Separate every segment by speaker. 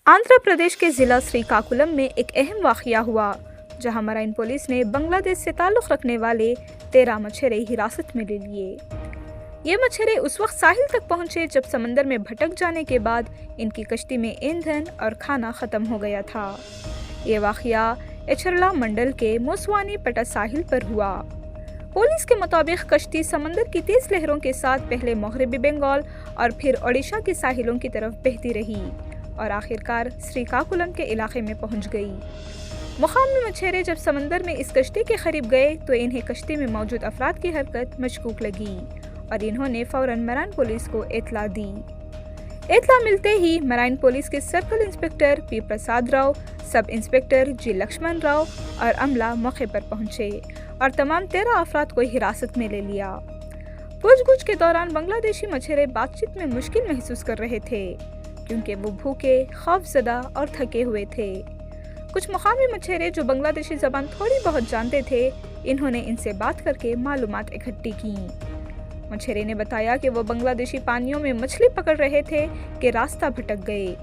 Speaker 1: आंध्र प्रदेश के ज़िला श्रीकाकुलम में एक अहम वाक़या हुआ, जहां मराइन पुलिस ने बांग्लादेश से ताल्लुक़ रखने वाले 13 मछुआरे हिरासत में ले लिए। ये मछुआरे उस वक्त साहिल तक पहुंचे जब समंदर में भटक जाने के बाद इनकी कश्ती में ईंधन और खाना ख़त्म हो गया था। ये वाक़या एचरला मंडल के मोसवानी पटा साहिल पर हुआ। पुलिस के मुताबिक कश्ती समंदर की तेज़ लहरों के साथ पहले मगरबी बंगाल और फिर ओडिशा के साहिलों की तरफ बहती रही और आखिरकार श्रीकाकुलम के इलाके में पहुंच गई। मुकामी मछुआरे जब समंदर में इस कश्ती के करीब गए तो इन्हें कश्ती में मौजूद अफराद की हरकत मशकूक लगी और इन्होंने फौरन मराइन पुलिस को इत्तला दी। इत्तला मिलते ही मराइन पुलिस के circle inspector P Prasad Rao, sub inspector ji Lakshman Rao और अमला मौके पर पहुंचे और तमाम 13 अफराद को हिरासत में ले लिया। पूछगछ के दौरान बांग्लादेशी मछुआरे बातचीत में मुश्किल महसूस कर रहे थे क्योंकि वो भूखे, खौफजदा और थके हुए थे। कुछ मुकामी मछुआरे जो बांग्लादेशी ज़बान थोड़ी बहुत जानते थे, इन्होंने इनसे बात करके मालूमात इकट्ठी की। मछुआरे ने बताया कि वो बांग्लादेशी पानियों में मछली पकड़ रहे थे कि रास्ता भटक गए।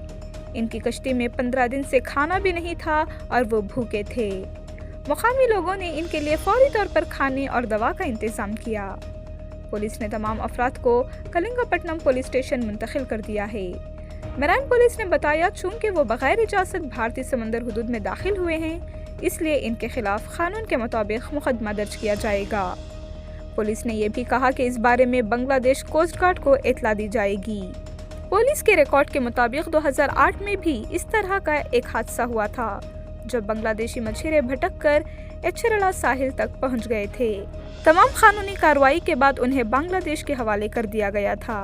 Speaker 1: इनकी कश्ती में 15 दिन से खाना भी नहीं था और वो भूखे थे। मुकामी लोगों ने इनके लिए फौरी तौर पर खाने और दवा का इंतज़ाम किया। पुलिस ने तमाम अफराद को कलिंगपट्टनम पुलिस स्टेशन मुंतकिल कर दिया है। मराइन पुलिस ने बताया चूंकि वो बगैर इजाज़त भारतीय समंदर हुदूद में दाखिल हुए हैं, इसलिए इनके खिलाफ कानून के मुताबिक मुकदमा दर्ज किया जाएगा। पुलिस ने यह भी कहा कि इस बारे में बांग्लादेश कोस्ट गार्ड को इत्तला दी जाएगी। पुलिस के रिकॉर्ड के मुताबिक 2008 में भी इस तरह का एक हादसा हुआ था जब बांग्लादेशी मछुआरे भटक कर एचरला साहिल तक पहुंच गए थे। तमाम कानूनी कार्रवाई के बाद उन्हें बांग्लादेश के हवाले कर दिया गया था।